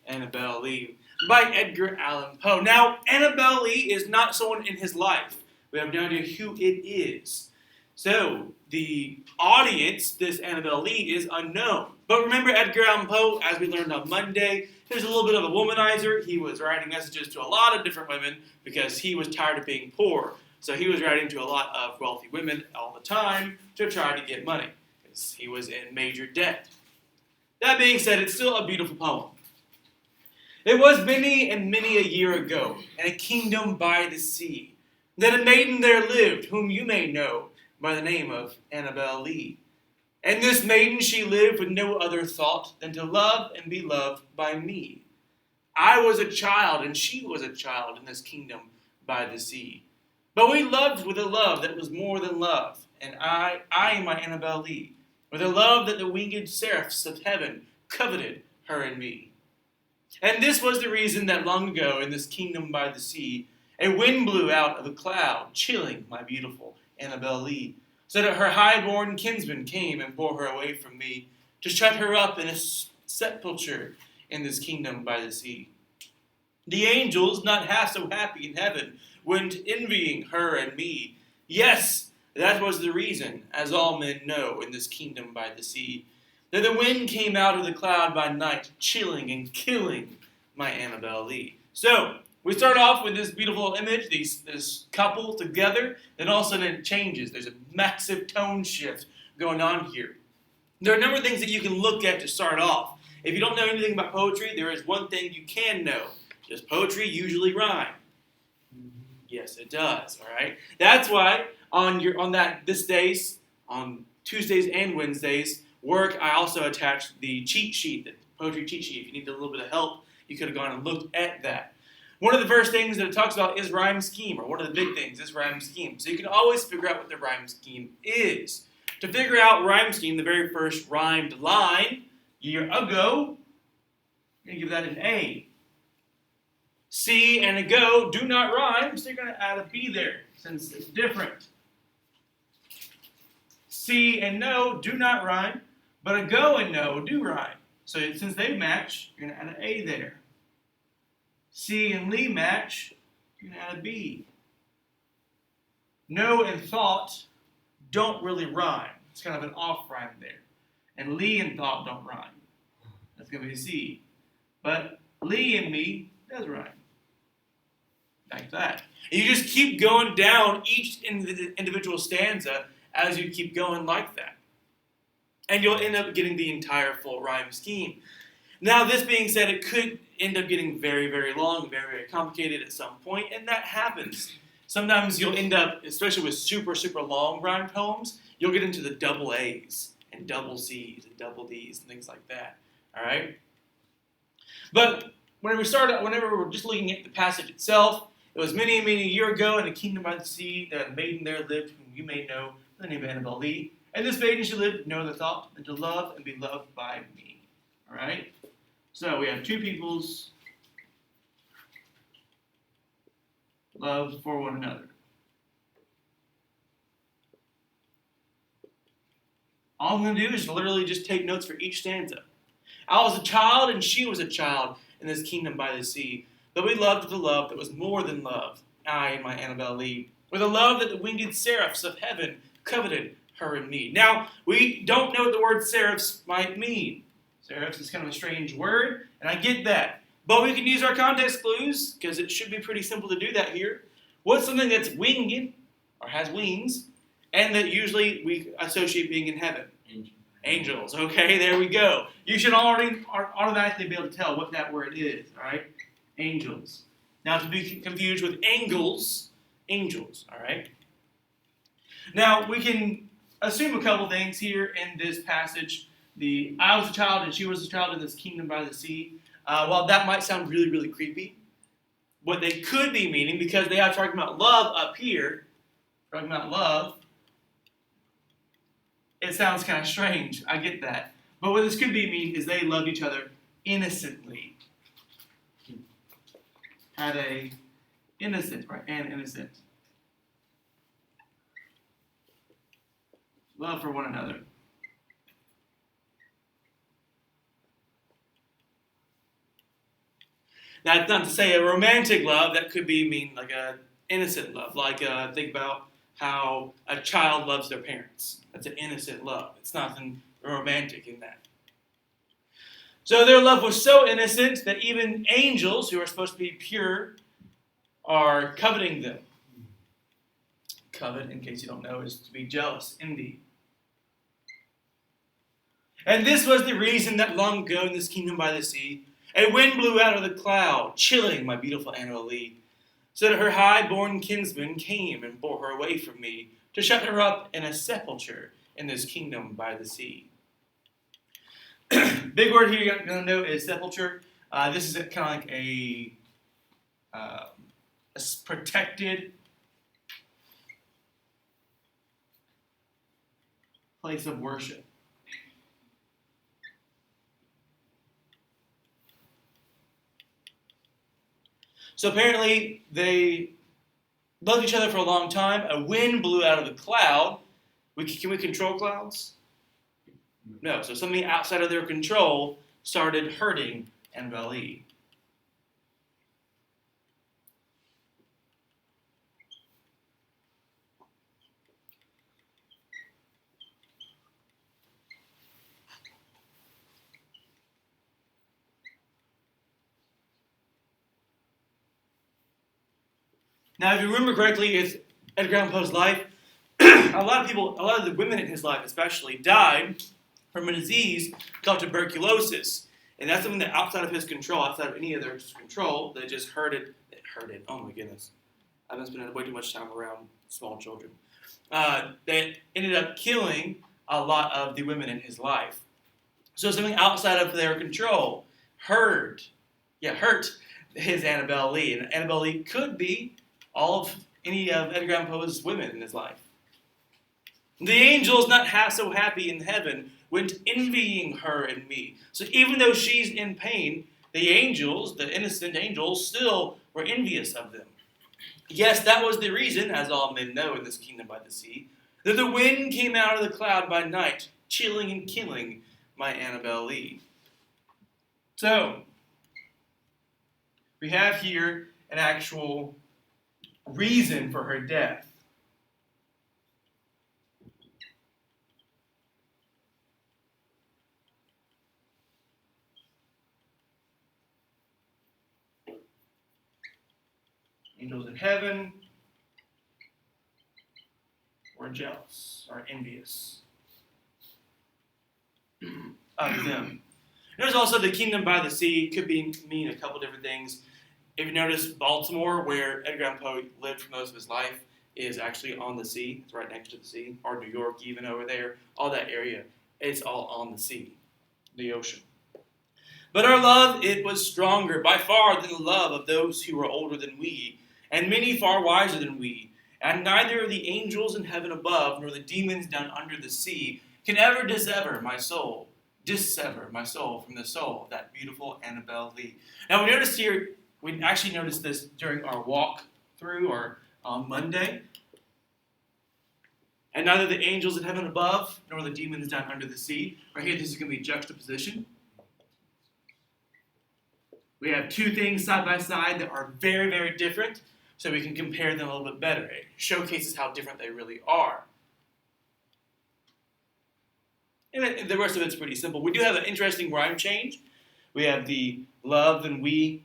Annabel Lee by Edgar Allan Poe. Now, Annabel Lee is not someone in his life. We have no idea who it is. So, the audience, this Annabel Lee, is unknown. But remember Edgar Allan Poe, as we learned on Monday, he was a little bit of a womanizer. He was writing messages to a lot of different women because he was tired of being poor. So he was writing to a lot of wealthy women all the time to try to get money because he was in major debt. That being said, it's still a beautiful poem. It was many and many a year ago, in a kingdom by the sea, that a maiden there lived, whom you may know by the name of Annabel Lee. And this maiden, she lived with no other thought than to love and be loved by me. I was a child, and she was a child in this kingdom by the sea. But we loved with a love that was more than love, and I my Annabel Lee, with a love that the winged seraphs of heaven coveted her and me. And this was the reason that long ago in this kingdom by the sea, a wind blew out of a cloud, chilling my beautiful Annabel Lee, so that her high-born kinsman came and bore her away from me, to shut her up in a sepulchre in this kingdom by the sea. The angels, not half so happy in heaven, went envying her and me. Yes, that was the reason, as all men know in this kingdom by the sea, that the wind came out of the cloud by night, chilling and killing my Annabel Lee. So, we start off with this beautiful image, this couple together, then all of a sudden it changes. There's a massive tone shift going on here. There are a number of things that you can look at to start off. If you don't know anything about poetry, there is one thing you can know. Does poetry usually rhyme? Yes, it does, all right? That's why on Tuesdays and Wednesdays, work, I also attached the cheat sheet, the poetry cheat sheet. If you need a little bit of help, you could have gone and looked at that. One of the first things that it talks about is rhyme scheme, or one of the big things is rhyme scheme. So you can always figure out what the rhyme scheme is. To figure out rhyme scheme, the very first rhymed line, year ago, you're going to give that an A. See and a go do not rhyme, so you're going to add a B there, since it's different. See and no do not rhyme, but a go and no do rhyme. So since they match, you're going to add an A there. C and Lee match, you're going to add a B. No and thought don't really rhyme. It's kind of an off rhyme there. And Lee and thought don't rhyme. That's going to be a C. But Lee and me does rhyme. Like that. And you just keep going down each individual stanza as you keep going like that. And you'll end up getting the entire full rhyme scheme. Now, this being said, it could end up getting very, very long, very, very complicated at some point, and that happens. Sometimes you'll end up, especially with super, super long rhyme poems, you'll get into the double A's and double C's and double D's and things like that. All right? But whenever we're just looking at the passage itself, it was many, many a year ago in a kingdom by the sea that a maiden there lived, whom you may know by the name of Annabel Lee. And this maiden she lived with no other thought than to love and be loved by me. All right? So we have two people's love for one another. All I'm going to do is literally just take notes for each stanza. I was a child and she was a child in this kingdom by the sea. But we loved with a love that was more than love, I and my Annabel Lee, with a love that the winged seraphs of heaven coveted her and me. Now, we don't know what the word seraphs might mean. Seraphs is kind of a strange word, and I get that. But we can use our context clues, because it should be pretty simple to do that here. What's something that's winged, or has wings, and that usually we associate being in heaven? Angels. Okay, there we go. You should automatically be able to tell what that word is, all right? Angels. Now, to be confused with angels, all right? Now, we can assume a couple things here in this passage. I was a child and she was a child in this kingdom by the sea. While that might sound really, really creepy, what they could be meaning, because they are talking about love up here, talking about love, it sounds kind of strange. I get that. But what this could be mean is they loved each other innocently. Had an innocent love for one another. That's not to say a romantic love. That could mean like a innocent love. Like think about how a child loves their parents. That's an innocent love. It's nothing romantic in that. So their love was so innocent that even angels, who are supposed to be pure, are coveting them. Covet, in case you don't know, is to be jealous, envy. And this was the reason that long ago in this kingdom by the sea, a wind blew out of the cloud, chilling my beautiful Annabel Lee, so that her high-born kinsman came and bore her away from me to shut her up in a sepulchre in this kingdom by the sea. Big word here you're going to know is sepulchre. This is kind of like a protected place of worship. So apparently they loved each other for a long time. A wind blew out of the cloud. Can we control clouds? No. So something outside of their control started hurting Annabel Lee. Now, if you remember correctly, it's Edgar Allan Poe's life. A lot of the women in his life especially, died from a disease called tuberculosis. And that's something that outside of his control, outside of any other control, that just hurted. It hurted. Oh my goodness. I've been spending way too much time around small children. That ended up killing a lot of the women in his life. So something outside of their control hurt his Annabel Lee. And Annabel Lee could be any of Edgar Allan Poe's women in his life. The angels, not so happy in heaven, went envying her and me. So even though she's in pain, the angels, the innocent angels, still were envious of them. Yes, that was the reason, as all men know in this kingdom by the sea, that the wind came out of the cloud by night, chilling and killing my Annabel Lee. So, we have here an actual reason for her death. Angels in heaven were jealous or envious of them. There's also the kingdom by the sea. Could mean a couple different things. If you notice, Baltimore, where Edgar Allan Poe lived for most of his life, is actually on the sea. It's right next to the sea. Or New York, even over there. All that area, it's all on the sea, the ocean. But our love, it was stronger by far than the love of those who were older than we, and many far wiser than we. And neither the angels in heaven above, nor the demons down under the sea, can ever dissever my soul from the soul of that beautiful Annabel Lee. Now we actually noticed this during our walk through or on Monday. And neither the angels in heaven above, nor the demons down under the sea. Right here, this is going to be juxtaposition. We have two things side by side that are very, very different, so we can compare them a little bit better. It showcases how different they really are. And the rest of it's pretty simple. We do have an interesting rhyme change. We have the love and we,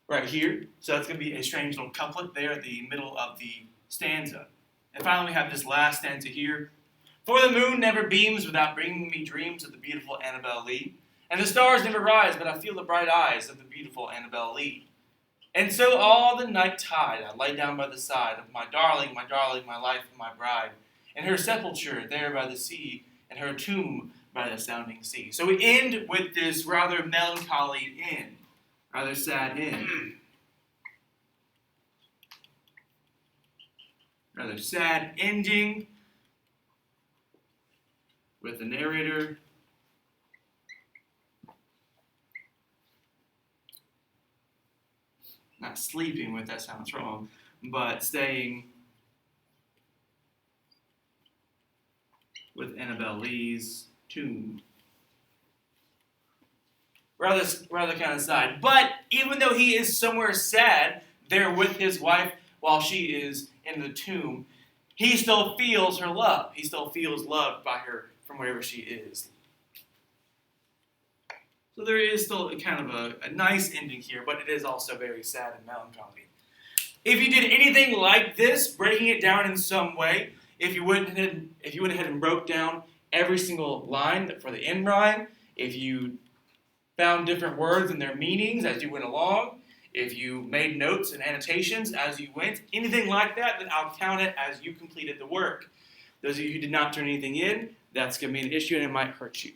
right here. So that's going to be a strange little couplet there at the middle of the stanza. And finally, we have this last stanza here. For the moon never beams without bringing me dreams of the beautiful Annabel Lee. And the stars never rise, but I feel the bright eyes of the beautiful Annabel Lee. And so all the night tide I lay down by the side of my darling, my life and my bride, and her sepulchre there by the sea, and her tomb by the sounding sea. So we end with this rather melancholy end, rather sad end. Rather sad ending with the narrator not sleeping with, that sounds wrong, but staying with Annabel Lee's tomb. rather kind of sad. But even though he is somewhere sad, there with his wife while she is in the tomb, he still feels her love. He still feels loved by her from wherever she is. So there is still kind of a nice ending here, but it is also very sad and melancholy. If you did anything like this, breaking it down in some way, if you went ahead and broke down every single line for the end rhyme, if you found different words and their meanings as you went along, if you made notes and annotations as you went, anything like that, then I'll count it as you completed the work. Those of you who did not turn anything in, that's going to be an issue and it might hurt you.